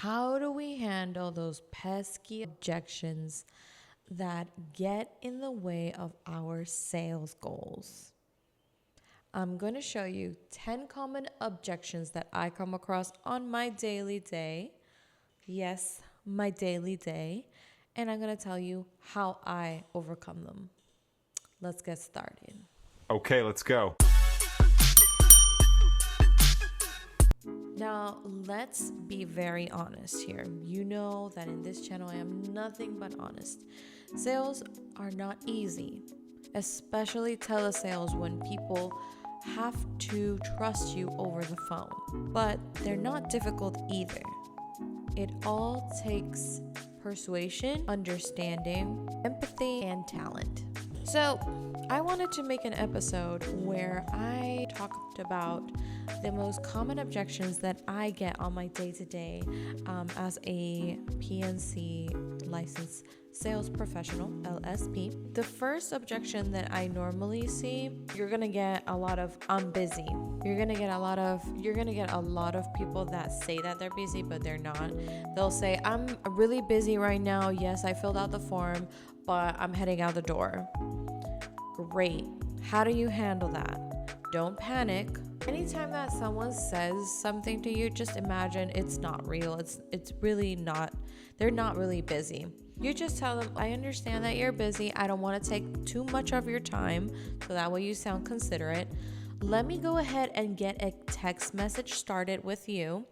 How do we handle those pesky objections that get in the way of our sales goals? I'm going to show you 10 common objections that I come across on my daily day. Yes, my daily day. And I'm going to tell you how I overcome them. Let's get started. Okay, let's go. Now, let's be very honest here. You know that in this channel, I am nothing but honest. Sales are not easy, especially telesales when people have to trust you over the phone. But they're not difficult either. It all takes persuasion, understanding, empathy, and talent. So, I wanted to make an episode where I talked about the most common objections that I get on my day-to-day as a PNC licensed sales professional, LSP. The first objection that I normally see, you're gonna get a lot of "I'm busy." You're gonna get a lot of people that say that they're busy, but they're not. They'll say, "I'm really busy right now. Yes, I filled out the form, but I'm heading out the door." Great. How do you handle that? Don't panic. Anytime that someone says something to you, just imagine it's not real. It's really not. They're not really busy. You just tell them, "I understand that you're busy. I don't want to take too much of your time," so that way you sound considerate. "Let me go ahead and get a text message started with you.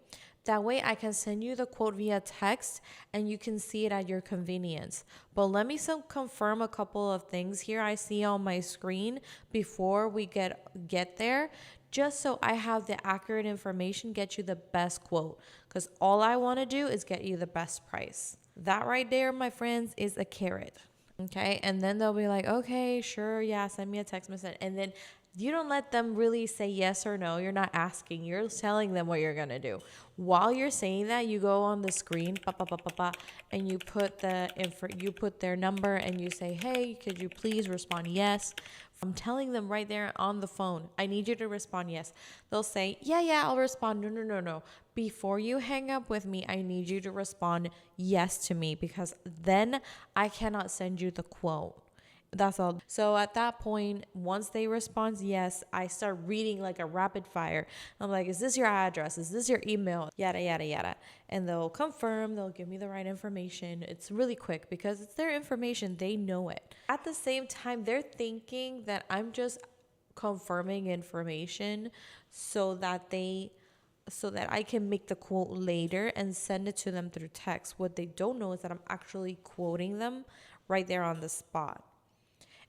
That way I can send you the quote via text and you can see it at your convenience. But let me confirm a couple of things here I see on my screen before we get there, just so I have the accurate information, get you the best quote. Because all I want to do is get you the best price." That right there, my friends, is a carrot. Okay, and then they'll be like, "Okay, sure, yeah, send me a text message." And then you don't let them really say yes or no. You're not asking. You're telling them what you're going to do. While you're saying that, you go on the screen, and you put you put their number and you say, "Hey, could you please respond yes?" I'm telling them right there on the phone, "I need you to respond yes." They'll say, "Yeah, I'll respond." No. Before you hang up with me, I need you to respond yes to me, because then I cannot send you the quote. That's all. So at that point, once they respond yes, I start reading like a rapid fire. I'm like, "Is this your address? Is this your email?" Yada, yada, yada. And they'll confirm, they'll give me the right information. It's really quick because it's their information. They know it. At the same time, they're thinking that I'm just confirming information so that I can make the quote later and send it to them through text. What they don't know is that I'm actually quoting them right there on the spot.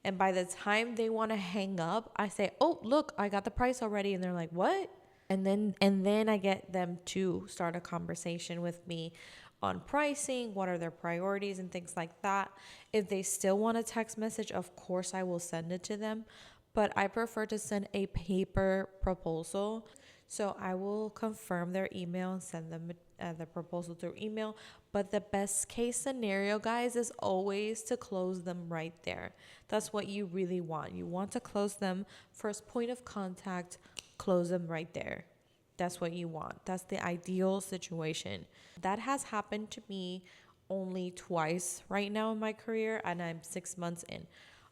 And by the time they want to hang up, I say, "Oh, look, I got the price already." And they're like, "What?" And then I get them to start a conversation with me on pricing, what are their priorities and things like that. If they still want a text message, of course I will send it to them, but I prefer to send a paper proposal. So I will confirm their email and send them the proposal through email. But the best case scenario, guys, is always to close them right there. That's what you really want. You want to close them. First point of contact, close them right there. That's what you want. That's the ideal situation. That has happened to me only twice right now in my career, and I'm 6 months in.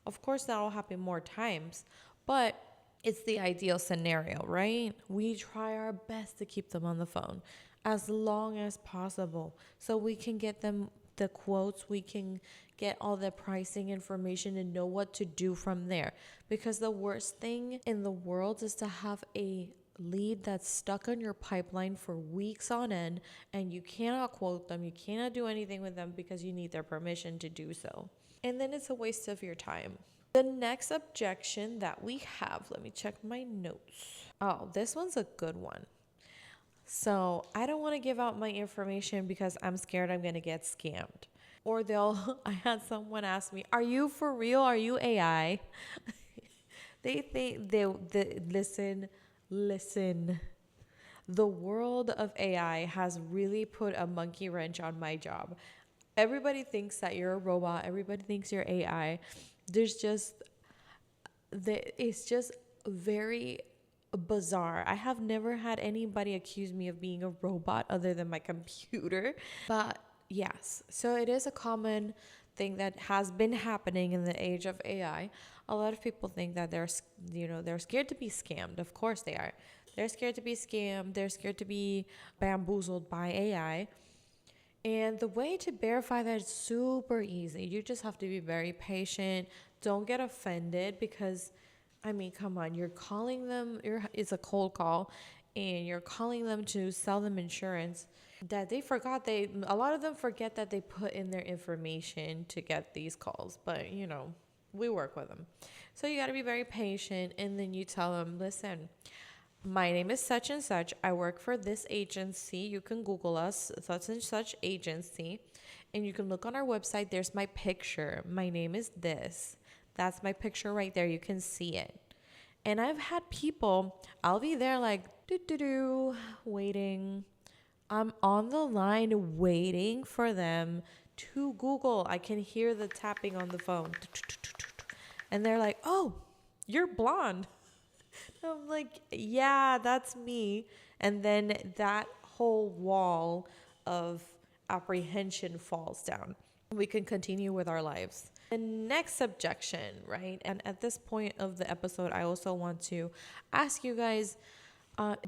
Of course, that will happen more times, but it's the ideal scenario, right? We try our best to keep them on the phone as long as possible so we can get them the quotes, we can get all the pricing information and know what to do from there. Because the worst thing in the world is to have a lead that's stuck on your pipeline for weeks on end and you cannot quote them, you cannot do anything with them because you need their permission to do so. And then it's a waste of your time. The next objection that we have, let me check my notes. Oh, this one's a good one. So I don't want to give out my information because I'm scared I'm going to get scammed. Or I had someone ask me, "Are you for real? Are you AI?" They think listen. The world of AI has really put a monkey wrench on my job. Everybody thinks that you're a robot. Everybody thinks you're AI. It's just very bizarre. I have never had anybody accuse me of being a robot other than my computer. But yes, so it is a common thing that has been happening in the age of AI. A lot of people think that they're scared to be scammed. Of course they are. They're scared to be scammed. They're scared to be bamboozled by AI. And the way to verify that is super easy. You just have to be very patient. Don't get offended because, I mean, come on, you're calling them, it's a cold call, and you're calling them to sell them insurance that they forgot. A lot of them forget that they put in their information to get these calls, but we work with them. So you got to be very patient, and then you tell them, listen, my name is such and such. I work for this agency. You can Google us, such and such agency, and you can look on our website. There's my picture. My name is this. That's my picture right there. You can see it. And I've had people, I'll be there like, waiting. I'm on the line waiting for them to Google. I can hear the tapping on the phone. And they're like, oh, you're blonde. I'm like, yeah, that's me. And then that whole wall of apprehension falls down. We can continue with our lives. The next objection, right? And at this point of the episode, I also want to ask you guys,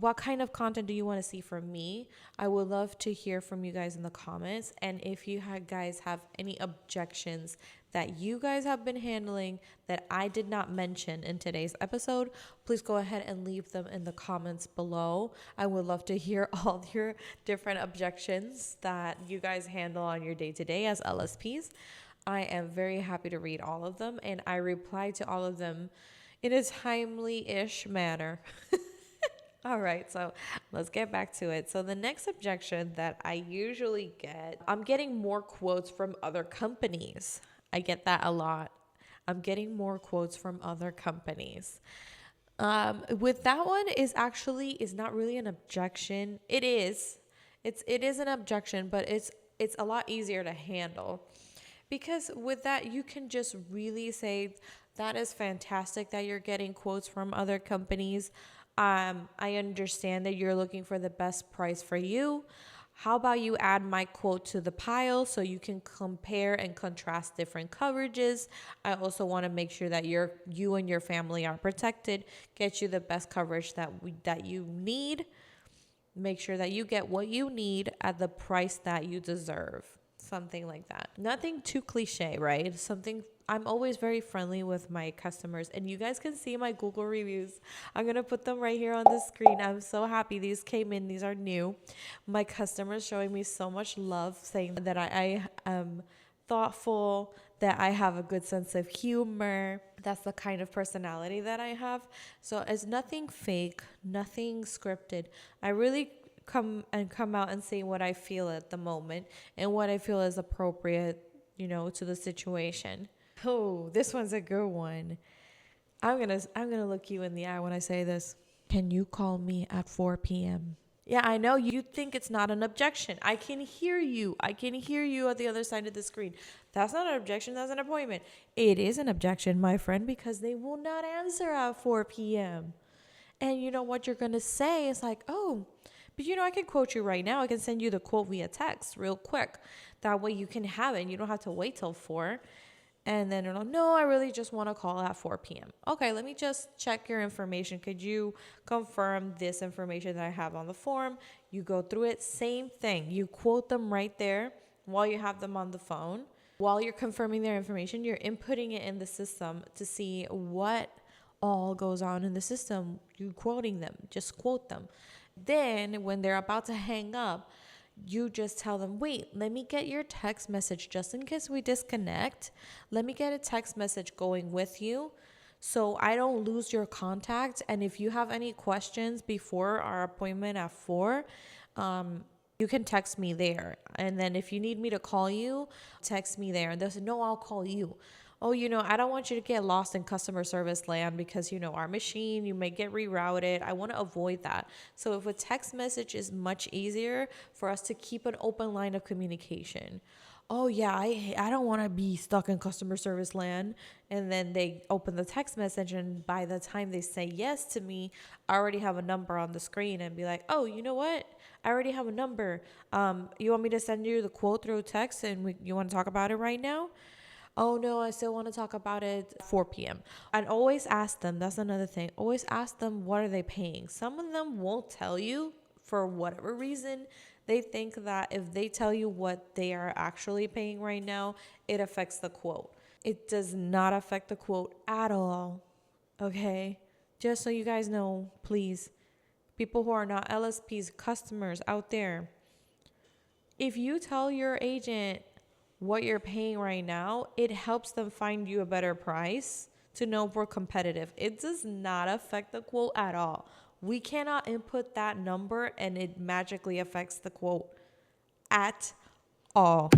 what kind of content do you want to see from me? I would love to hear from you guys in the comments. And if you guys have any objections that you guys have been handling that I did not mention in today's episode, please go ahead and leave them in the comments below. I would love to hear all your different objections that you guys handle on your day-to-day as LSPs. I am very happy to read all of them, and I reply to all of them in a timely-ish manner. All right, so let's get back to it. So the next objection that I usually get, I'm getting more quotes from other companies. I get that a lot. I'm getting more quotes from other companies. With that one is not really an objection. It is an objection, but it's a lot easier to handle. Because with that, you can just really say, that is fantastic that you're getting quotes from other companies. I understand that you're looking for the best price for you. How about you add my quote to the pile so you can compare and contrast different coverages? I also want to make sure that you and your family are protected, get you the best coverage that you need. Make sure that you get what you need at the price that you deserve. Something like that. Nothing too cliche, right? I'm always very friendly with my customers, and you guys can see my Google reviews. I'm going to put them right here on the screen. I'm so happy these came in. These are new. My customers showing me so much love, saying that I am thoughtful, that I have a good sense of humor. That's the kind of personality that I have. So it's nothing fake, nothing scripted. I really come out and say what I feel at the moment and what I feel is appropriate, to the situation. Oh, this one's a good one. I'm gonna look you in the eye when I say this. Can you call me at 4 p.m.? Yeah, I know you think it's not an objection. I can hear you. I can hear you at the other side of the screen. That's not an objection. That's an appointment. It is an objection, my friend, because they will not answer at 4 p.m. And you know what you're gonna say is like, oh, but I can quote you right now. I can send you the quote via text real quick. That way you can have it and you don't have to wait till 4. And then no, I really just want to call at 4 p.m. Okay, let me just check your information. Could you confirm this information that I have on the form? You go through it. Same thing. You quote them right there while you have them on the phone. While you're confirming their information, you're inputting it in the system to see what all goes on in the system. You quoting them. Just quote them. Then when they're about to hang up, you just tell them, wait, let me get your text message just in case we disconnect. Let me get a text message going with you so I don't lose your contact. And if you have any questions before our appointment at 4, you can text me there. And then if you need me to call you, text me there. And they'll say, no, I'll call you. Oh, I don't want you to get lost in customer service land because, our machine, you may get rerouted. I want to avoid that. So if a text message is much easier for us to keep an open line of communication. Oh yeah, I don't want to be stuck in customer service land. And then they open the text message, and by the time they say yes to me, I already have a number on the screen and be like, oh, you know what? I already have a number. You want me to send you the quote through text, and you want to talk about it right now? Oh no, I still want to talk about it 4 p.m. And always ask them, that's another thing. Always ask them, what are they paying? Some of them won't tell you for whatever reason. They think that if they tell you what they are actually paying right now, it affects the quote. It does not affect the quote at all. Okay? Just so you guys know, please. People who are not LSPs, customers out there, if you tell your agent what you're paying right now, it helps them find you a better price to know if we're competitive. It does not affect the quote at all. We cannot input that number and it magically affects the quote at all.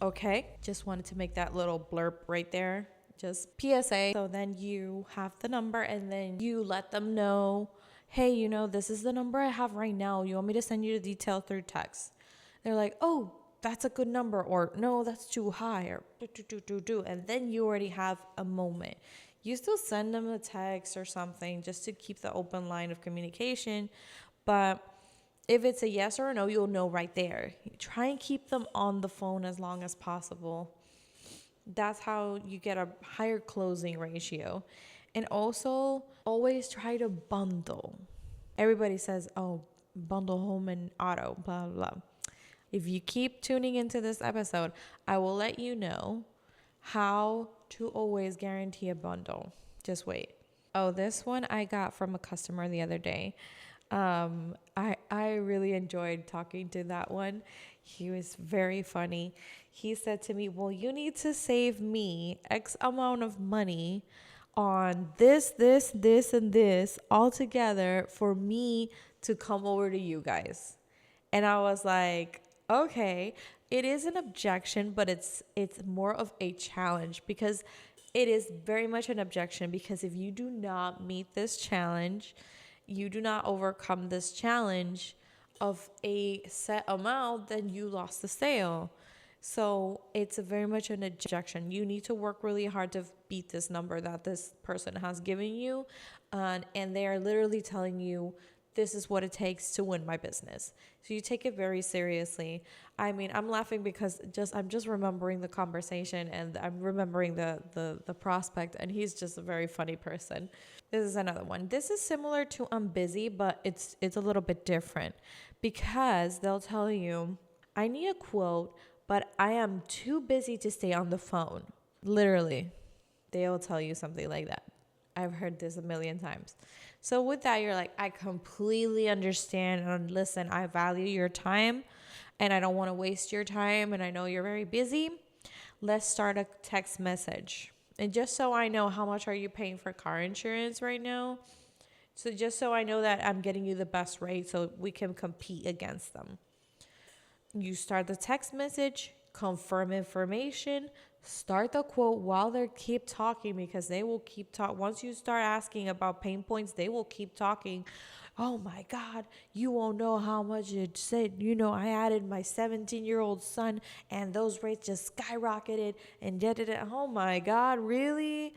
Okay, just wanted to make that little blurb right there. Just PSA. So then you have the number and then you let them know, hey, this is the number I have right now. You want me to send you the detail through text? They're like, oh, that's a good number, or no, that's too high, or do. And then you already have a moment. You still send them a text or something just to keep the open line of communication. But if it's a yes or a no, you'll know right there. Try and keep them on the phone as long as possible. That's how you get a higher closing ratio. And also, always try to bundle. Everybody says, oh, bundle home and auto, blah, blah, blah. If you keep tuning into this episode, I will let you know how to always guarantee a bundle. Just wait. Oh, this one I got from a customer the other day. I really enjoyed talking to that one. He was very funny. He said to me, well, you need to save me X amount of money on this, and this all together for me to come over to you guys. And I was like, okay, it is an objection, but it's more of a challenge, because it is very much an objection, because if you do not meet this challenge, you do not overcome this challenge of a set amount, then you lost the sale. So it's very much an objection. You need to work really hard to beat this number that this person has given you. And they are literally telling you, this is what it takes to win my business. So you take it very seriously. I mean, I'm laughing because I'm just remembering the conversation, and I'm remembering the prospect, and he's just a very funny person. This is another one. This is similar to I'm busy, but it's a little bit different, because they'll tell you, I need a quote, but I am too busy to stay on the phone. Literally, they'll tell you something like that. I've heard this a million times. So with that, you're like, I completely understand. And listen, I value your time and I don't want to waste your time. And I know you're very busy. Let's start a text message. And just so I know, how much are you paying for car insurance right now? So just so I know that I'm getting you the best rate so we can compete against them. You start the text message, confirm information, start the quote while they keep talking, because they will keep talking. Once you start asking about pain points, they will keep talking. Oh my God, you won't know how much it said. I added my 17-year-old son and those rates just skyrocketed and oh my God, really?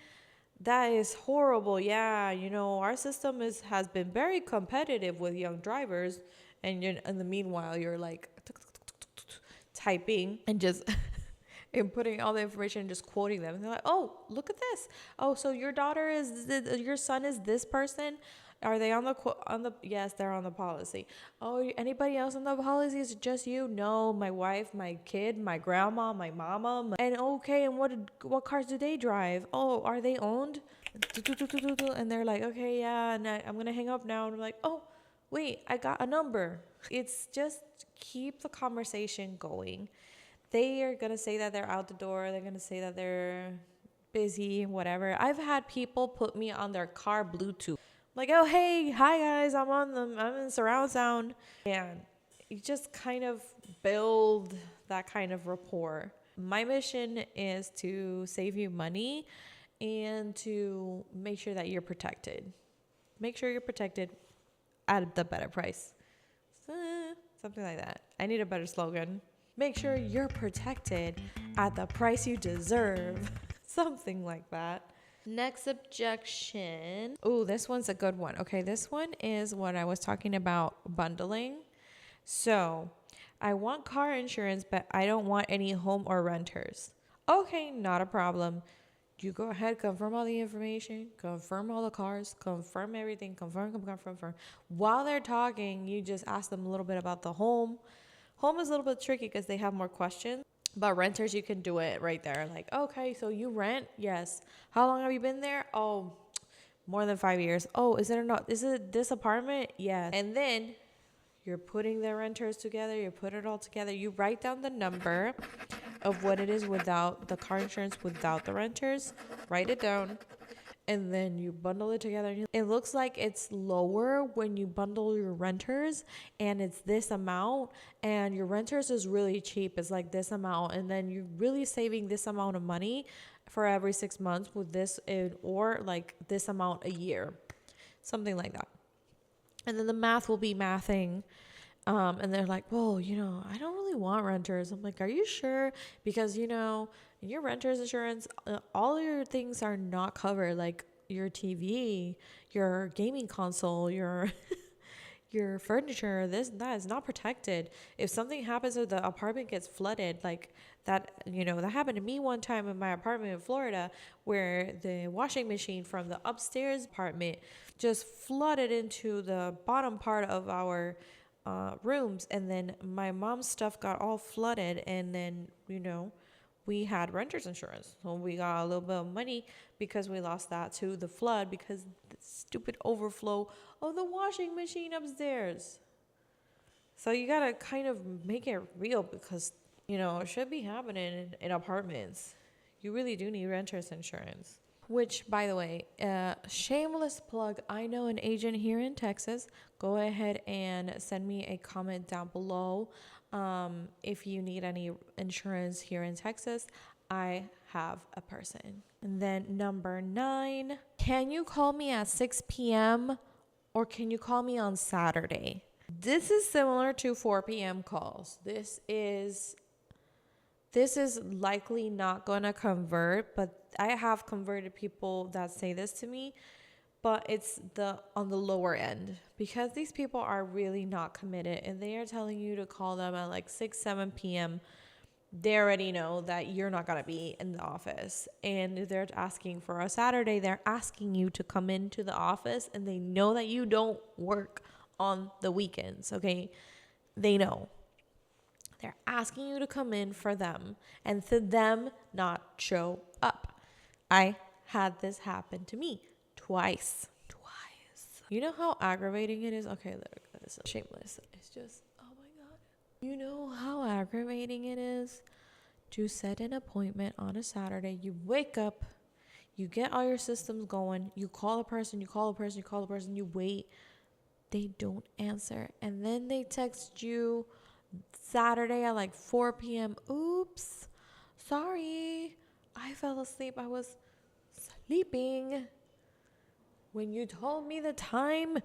That is horrible. Yeah, our system has been very competitive with young drivers. And in the meanwhile, you're like typing and just inputting all the information and just quoting them. And they're like, oh, look at this. Oh, so your son is this person? Are they on the yes, they're on the policy. Oh, anybody else on the policy? Is it just you? No, my wife, my kid, my grandma, my mama. And okay, and what cars do they drive? Oh, are they owned? And they're like, okay, yeah, and I'm going to hang up now. And I'm like, oh, wait, I got a number. It's just keep the conversation going. They are going to say that they're out the door. They're going to say that they're busy, whatever. I've had people put me on their car Bluetooth. Like, oh, hey, hi guys, I'm in surround sound. And you just kind of build that kind of rapport. My mission is to save you money and to make sure that you're protected. Make sure you're protected at the better price. Something like that. I need a better slogan. Make sure you're protected at the price you deserve. Something like that. Next objection. Oh, this one's a good one. Okay, this one is what I was talking about, bundling. So, I want car insurance, but I don't want any home or renters. Okay, not a problem. You go ahead, confirm all the information, confirm all the cars, confirm everything, confirm. While they're talking, you just ask them a little bit about the home. Home is a little bit tricky because they have more questions. But renters, you can do it right there. Like, okay, so you rent? Yes. How long have you been there? Oh, more than 5 years. Oh, is it this apartment? Yes. And then you're putting the renters together. You put it all together. You write down the number of what it is without the car insurance, without the renters. Write it down. And then you bundle it together. It looks like it's lower when you bundle your renters and it's this amount, and your renters is really cheap. It's like this amount, and then you're really saving this amount of money for every 6 months with this, or like this amount a year, something like that. And then the math will be mathing. And they're like, well, I don't really want renters. I'm like, are you sure? Because, in your renter's insurance, all your things are not covered, like your TV, your gaming console, your your furniture, this and that is not protected. If something happens or the apartment gets flooded, like that, that happened to me one time in my apartment in Florida, where the washing machine from the upstairs apartment just flooded into the bottom part of our rooms, and then my mom's stuff got all flooded, and then we had renter's insurance, so we got a little bit of money because we lost that to the flood because the stupid overflow of the washing machine upstairs. So you gotta kind of make it real because it should be happening in apartments. You really do need renter's insurance. Which, by the way, shameless plug, I know an agent here in Texas. Go ahead and send me a comment down below. If you need any insurance here in Texas, I have a person. And then number 9, can you call me at 6 p.m. or can you call me on Saturday? This is similar to 4 p.m. calls. This is likely not going to convert, but I have converted people that say this to me, but it's on the lower end because these people are really not committed and they are telling you to call them at like 6, 7 p.m. They already know that you're not going to be in the office, and they're asking for a Saturday. They're asking you to come into the office, and they know that you don't work on the weekends, okay? They know. They're asking you to come in for them and to them not show up. I had this happen to me twice. You know how aggravating it is? Okay, look, this is shameless. It's just, oh my God. You know how aggravating it is to set an appointment on a Saturday. You wake up, you get all your systems going, you call a person, you wait. They don't answer. And then they text you Saturday at like 4 p.m. Oops, sorry, I fell asleep. I was sleeping when you told me the time.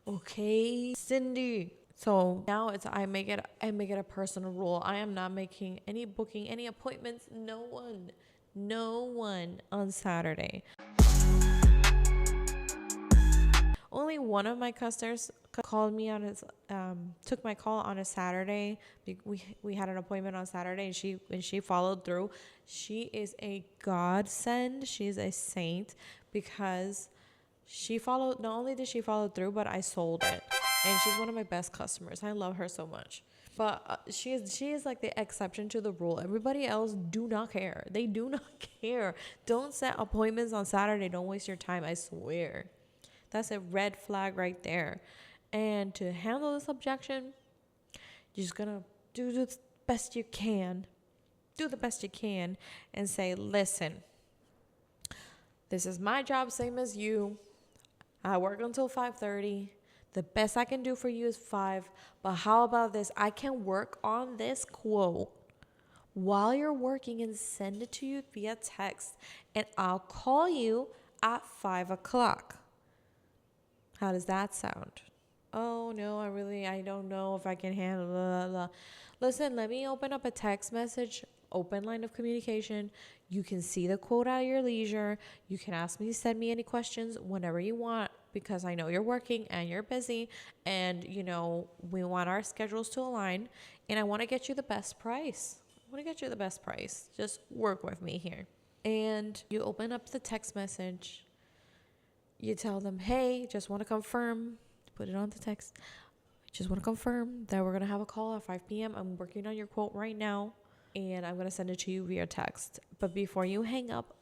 Okay, Cindy. So now I make it a personal rule. I am not making any booking, any appointments. No one on Saturday. Only one of my customers called me took my call on a Saturday. We had an appointment on Saturday, and she followed through. She is a godsend. She's a saint because not only did she follow through, but I sold it, and she's one of my best customers. I love her so much. But she is like the exception to the rule. Everybody else do not care. They do not care. Don't set appointments on Saturday. Don't waste your time. I swear. That's a red flag right there. And to handle this objection, you're just going to do the best you can. Do the best you can and say, listen, this is my job, same as you. I work until 5:30. The best I can do for you is 5, but how about this? I can work on this quote while you're working and send it to you via text, and I'll call you at 5 o'clock. How does that sound? Oh no, I don't know if I can handle blah, blah, blah. Listen, let me open up a text message, open line of communication. You can see the quote at your leisure. You can ask me to send me any questions whenever you want, because I know you're working and you're busy, and we want our schedules to align, and I want to get you the best price. Just work with me here. And you open up the text message. You tell them, hey, just want to confirm, put it on the text. Just want to confirm that we're going to have a call at 5 p.m. I'm working on your quote right now, and I'm going to send it to you via text. But before you hang up,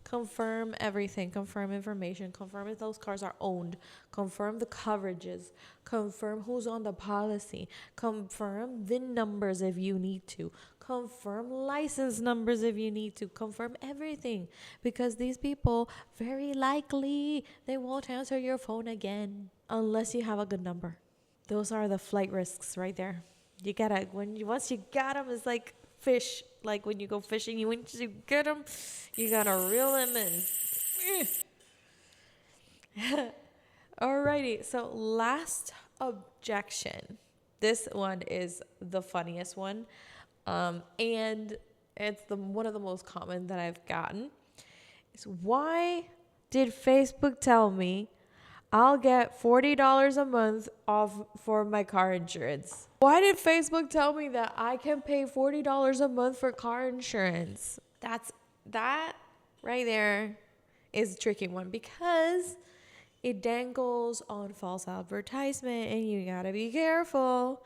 confirm everything. Confirm information. Confirm if those cars are owned. Confirm the coverages. Confirm who's on the policy. Confirm VIN numbers if you need to. Confirm license numbers if you need to. Confirm everything, because these people, very likely, they won't answer your phone again unless you have a good number. Those are the flight risks right there. You gotta, once you got them, it's like fish. Like when you go fishing, once you get them, you gotta reel them in. Alrighty, so last objection. This one is the funniest one. And it's one of the most common that I've gotten. Is, why did Facebook tell me I'll get $40 a month off for my car insurance? Why did Facebook tell me that I can pay $40 a month for car insurance? That right there is a tricky one, because it dangles on false advertisement, and you gotta be careful.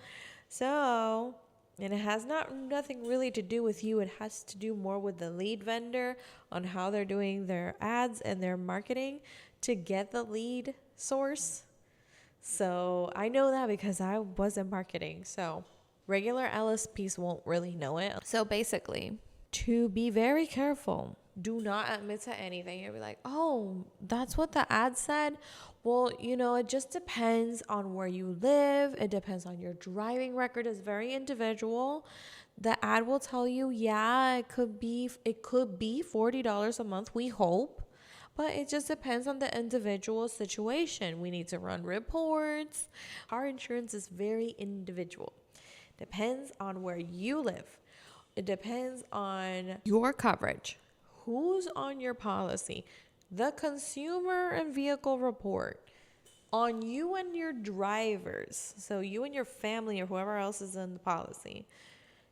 So, and it has nothing really to do with you. It has to do more with the lead vendor on how they're doing their ads and their marketing to get the lead source. So I know that because I was in marketing. So regular LSPs won't really know it. So basically, to be very careful, do not admit to anything. You'll be like, oh, that's what the ad said. Well, it just depends on where you live. It depends on your driving record. It's very individual. The ad will tell you, yeah, it could be $40 a month, we hope. But it just depends on the individual situation. We need to run reports. Car insurance is very individual. Depends on where you live. It depends on your coverage. Who's on your policy? The consumer and vehicle report on you and your drivers. So you and your family or whoever else is in the policy.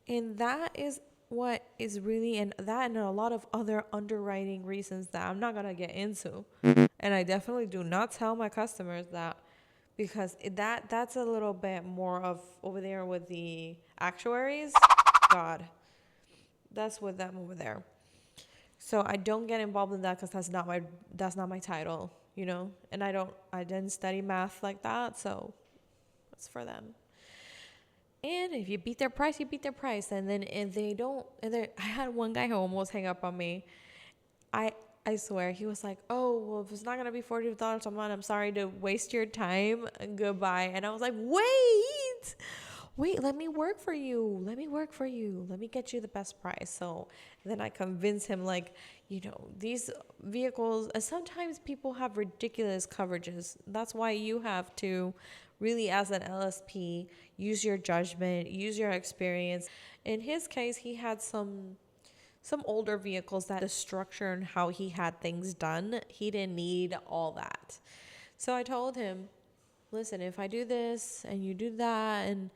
And that is what is really, and a lot of other underwriting reasons that I'm not going to get into. And I definitely do not tell my customers that, because that's a little bit more of over there with the actuaries. God, that's with them over there. So I don't get involved in that, because that's not my title, and I didn't study math like that. So it's for them. And if you beat their price, you beat their price. And then if they don't, I had one guy who almost hung up on me. I swear, he was like, oh, well, if it's not going to be $40 a month, I'm sorry to waste your time. Goodbye. And I was like, wait, let me work for you. Let me get you the best price. So then I convinced him, these vehicles, sometimes people have ridiculous coverages. That's why you have to really, as an LSP, use your judgment, use your experience. In his case, he had some older vehicles that the structure and how he had things done, he didn't need all that. So I told him, listen, if I do this and you do that, and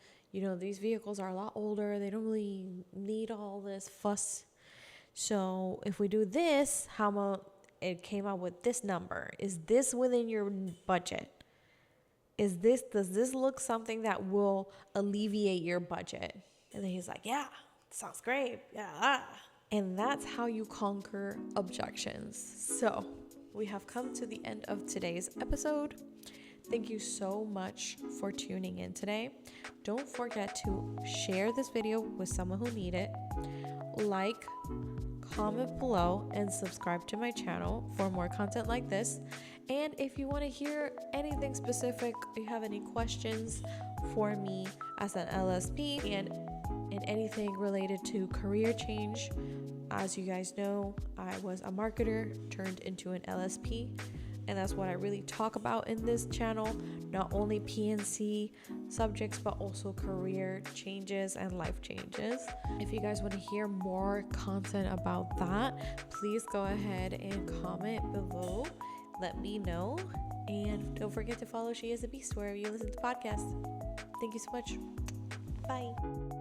these vehicles are a lot older, they don't really need all this fuss. So if we do this, it came out with this number. Is this within your budget? Does this look something that will alleviate your budget? And then he's like, yeah, sounds great. Yeah. And that's how you conquer objections. So we have come to the end of today's episode. Thank you so much for tuning in today. Don't forget to share this video with someone who needs it. Like, comment below, and subscribe to my channel for more content like this. And if you want to hear anything specific, you have any questions for me as an LSP and anything related to career change, as you guys know, I was a marketer turned into an LSP, and that's what I really talk about in this channel. Not only PNC subjects, but also career changes and life changes. If you guys want to hear more content about that, please go ahead and comment below. Let me know. And don't forget to follow She is a Beast wherever you listen to podcasts. Thank you so much. Bye.